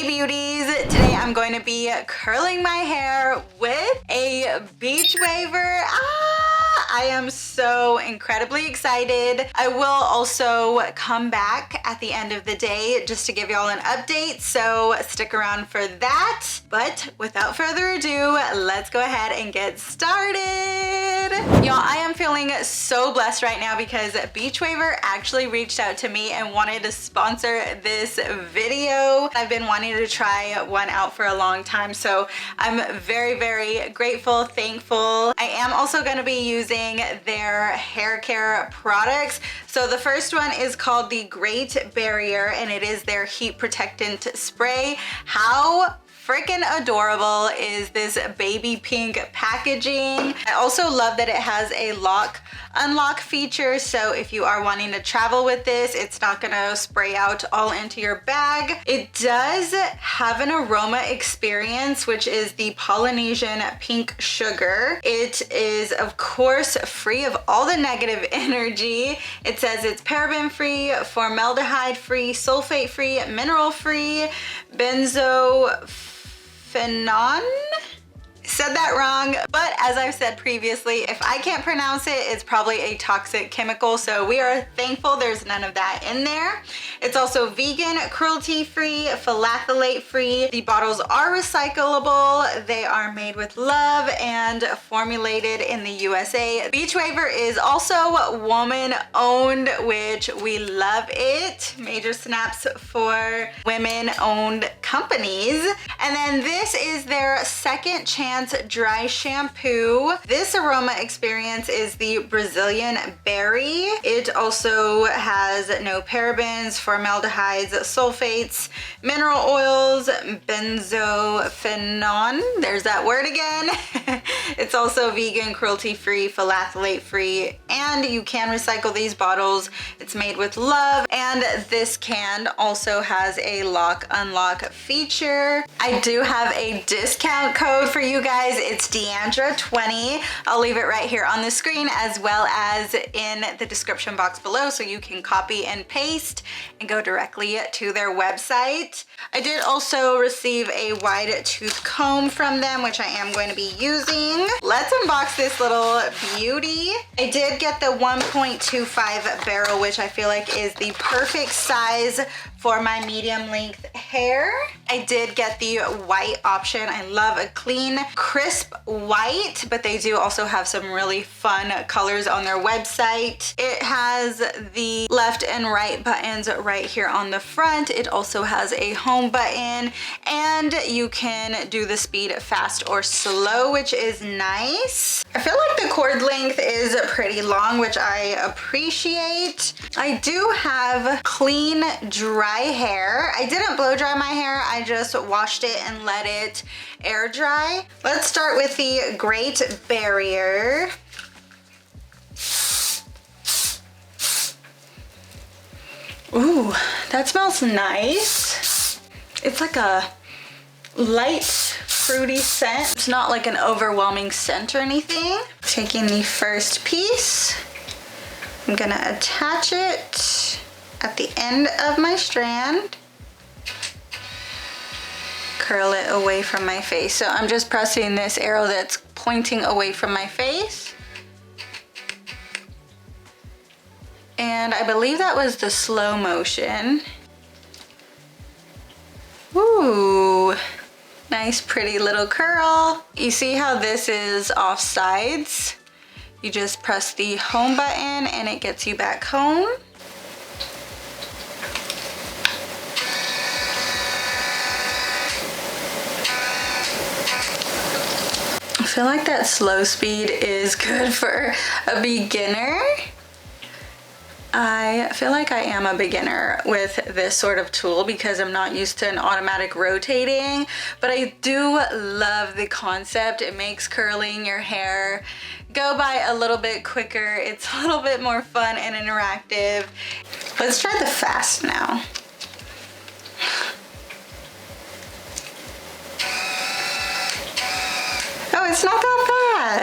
Hey beauties, today I'm going to be curling my hair with a Beachwaver. I am so incredibly excited. I will also come back at the end of the day just to give y'all an update, so stick around for that. But without further ado, let's go ahead and get started. Y'all, I am feeling so blessed right now because Beachwaver actually reached out to me and wanted to sponsor this video. I've been wanting to try one out for a long time, so I'm very, very grateful, thankful. I am also going to be using their hair care products. So the first one is called the Great Barrier, and it is their heat protectant spray. How freaking adorable is this baby pink packaging? I also love that it has a unlock feature, so if you are wanting to travel with this, it's not gonna spray out all into your bag. It does have an aroma experience, which is the Polynesian pink sugar. It is of course free of all the negative energy. It says it's paraben free, formaldehyde free, sulfate free, mineral free, benzophenone. Said that wrong, but as I've said previously, if I can't pronounce it, it's probably a toxic chemical, so we are thankful there's none of that in there. It's also vegan, cruelty free, phthalate free. The bottles are recyclable. They are made with love and formulated in the USA. Beachwaver is also woman owned, which we love it. Major snaps for women owned companies. And then this is their Second Chance dry shampoo. This aroma experience is the Brazilian berry. It also has no parabens, formaldehydes, sulfates, mineral oils, benzophenone. There's that word again. It's also vegan, cruelty free, phthalate free, and you can recycle these bottles. It's made with love, and this can also has a lock unlock feature. I do have a discount code for you guys. It's Deandra20. I'll leave it right here on the screen as well as in the description box below, so you can copy and paste and go directly to their website. I did also receive a wide tooth comb from them, which I am going to be using. Let's unbox this little beauty. I did get the 1.25 barrel, which I feel like is the perfect size for my medium length hair. I did get the white option. I love a clean, crisp white, but they do also have some really fun colors on their website. It has the left and right buttons right here on the front. It also has a home button, and you can do the speed fast or slow, which is nice. I feel like the cord length is pretty long, which I appreciate. I do have clean, dry hair. I didn't blow dry my hair. I just washed it and let it air dry. Let's start with the Great Barrier. Ooh, that smells nice. It's like a light fruity scent. It's not like an overwhelming scent or anything. Taking the first piece, I'm gonna attach it at the end of my strand. Curl it away from my face. So I'm just pressing this arrow that's pointing away from my face. And I believe that was the slow motion. Ooh, nice pretty little curl. You see how this is off sides? You just press the home button and it gets you back home. I feel like that slow speed is good for a beginner. I feel like I am a beginner with this sort of tool because I'm not used to an automatic rotating, but I do love the concept. It makes curling your hair go by a little bit quicker. It's a little bit more fun and interactive. Let's try the fast now. Oh, it's not that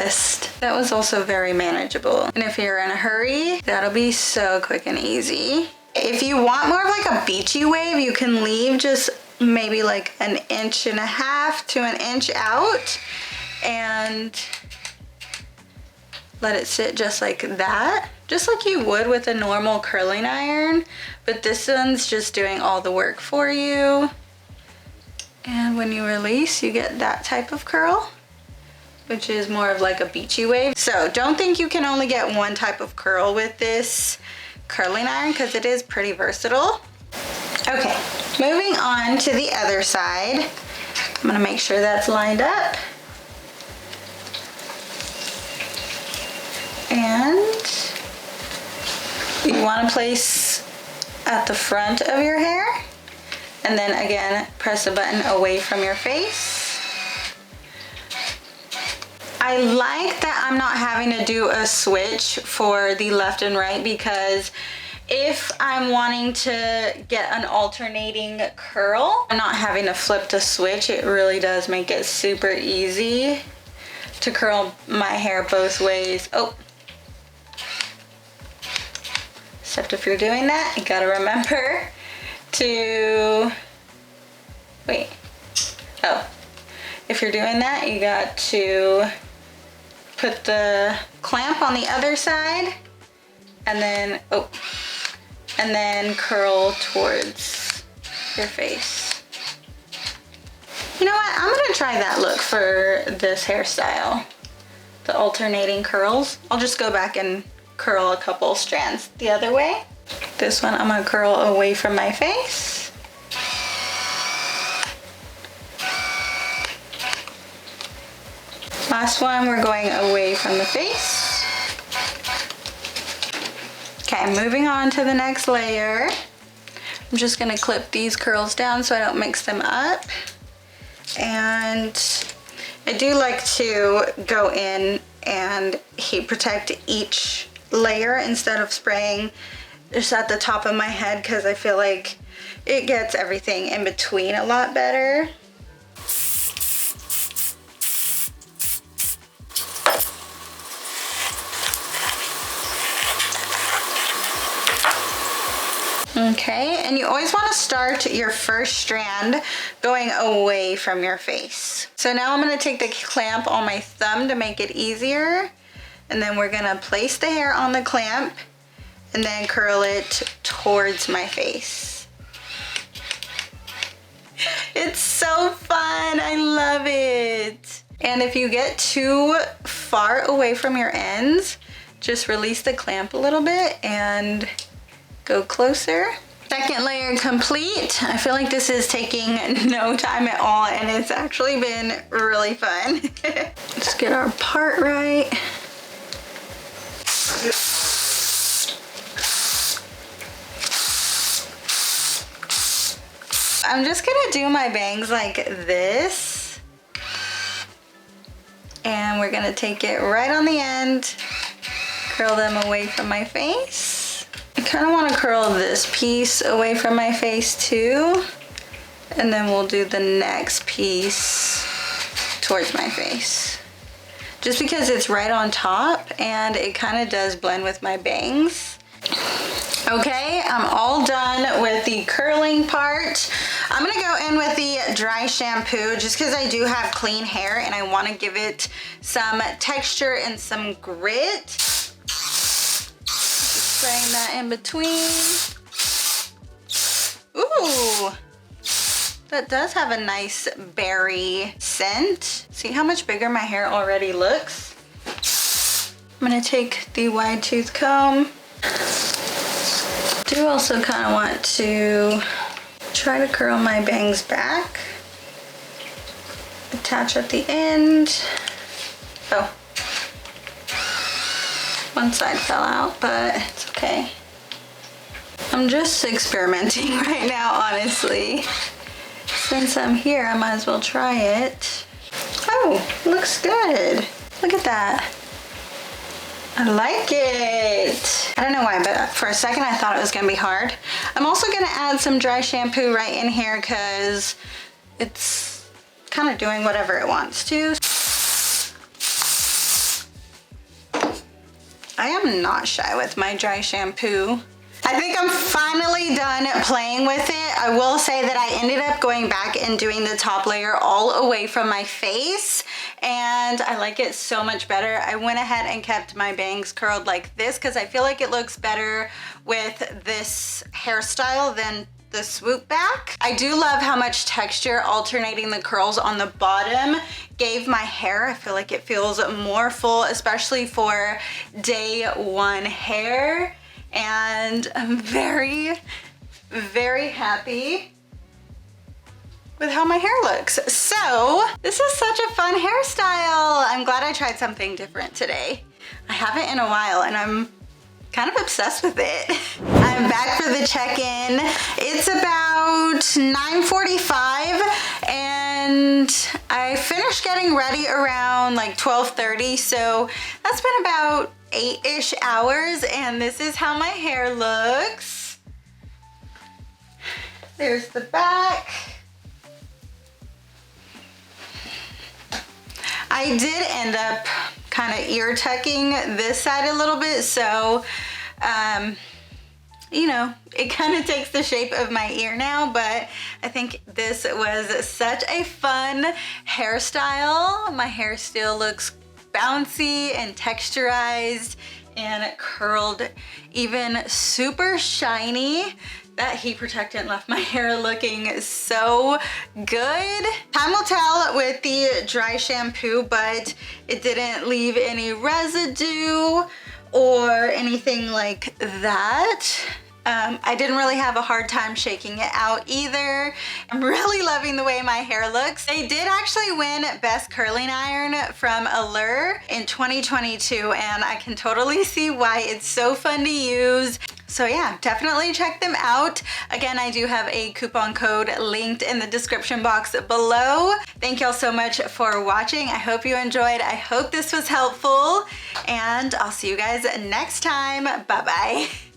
fast. That was also very manageable. And if you're in a hurry, that'll be so quick and easy. If you want more of like a beachy wave, you can leave just maybe like 1.5 to 1 inch out, and let it sit just like that, just like you would with a normal curling iron, but this one's just doing all the work for you. And when you release, you get that type of curl, which is more of like a beachy wave. So don't think you can only get one type of curl with this curling iron, because it is pretty versatile. Okay, moving on to the other side. I'm gonna make sure that's lined up. And you want to place at the front of your hair, and then again press the button away from your face. I like that I'm not having to do a switch for the left and right, because if I'm wanting to get an alternating curl, I'm not having to flip the switch. It really does make it super easy to curl my hair both ways. Oh. Except if you're doing that, you gotta remember to, wait, oh. If you're doing that, you got to put the clamp on the other side, and then, oh, and then curl towards your face. You know what, I'm gonna try that look for this hairstyle, the alternating curls. I'll just go back and curl a couple strands the other way. This one I'm gonna curl away from my face. Last one, we're going away from the face. Okay, moving on to the next layer. I'm just gonna clip these curls down so I don't mix them up. And I do like to go in and heat protect each layer instead of spraying just at the top of my head, because I feel like it gets everything in between a lot better. Okay, and you always want to start your first strand going away from your face. So now I'm going to take the clamp on my thumb to make it easier. And then we're gonna place the hair on the clamp and then curl it towards my face. It's so fun, I love it. And if you get too far away from your ends, just release the clamp a little bit and go closer. Second layer complete. I feel like this is taking no time at all, and it's actually been really fun. Let's get our part right. I'm just gonna do my bangs like this, and we're gonna take it right on the end, curl them away from my face. I kind of want to curl this piece away from my face too, and then we'll do the next piece towards my face. Just because it's right on top and it kind of does blend with my bangs. Okay, I'm all done with the curling part. I'm gonna go in with the dry shampoo just because I do have clean hair and I want to give it some texture and some grit. Just spraying that in between. Ooh, that does have a nice berry scent. See how much bigger my hair already looks? I'm gonna take the wide tooth comb. I do also kind of want to try to curl my bangs back. Attach at the end. Oh, one side fell out, but it's okay. I'm just experimenting right now, honestly. Since I'm here, I might as well try it. Oh, looks good. Look at that. I like it. I don't know why, but for a second I thought it was gonna be hard. I'm also gonna add some dry shampoo right in here because it's kind of doing whatever it wants to. I am not shy with my dry shampoo. I think I'm finally done playing with it. I will say that I ended up going back and doing the top layer all away from my face, and I like it so much better. I went ahead and kept my bangs curled like this because I feel like it looks better with this hairstyle than the swoop back. I do love how much texture alternating the curls on the bottom gave my hair. I feel like it feels more full, especially for day one hair. And I'm very, very happy with how my hair looks. So this is such a fun hairstyle. I'm glad I tried something different today. I haven't in a while and I'm kind of obsessed with it. I'm back for the check-in. It's about 9:45 and I finished getting ready around like 12:30, so that's been about 8-ish hours, and this is how my hair looks. There's the back. I did end up kind of ear tucking this side a little bit, so you know, it kind of takes the shape of my ear now, but I think this was such a fun hairstyle. My hair still looks bouncy and texturized and curled, even super shiny. That heat protectant left my hair looking so good. Time will tell with the dry shampoo, but it didn't leave any residue or anything like that. I didn't really have a hard time shaking it out either. I'm really loving the way my hair looks. They did actually win Best Curling Iron from Allure in 2022, and I can totally see why it's so fun to use. So yeah, definitely check them out. Again, I do have a coupon code linked in the description box below. Thank y'all so much for watching. I hope you enjoyed. I hope this was helpful, and I'll see you guys next time. Bye-bye.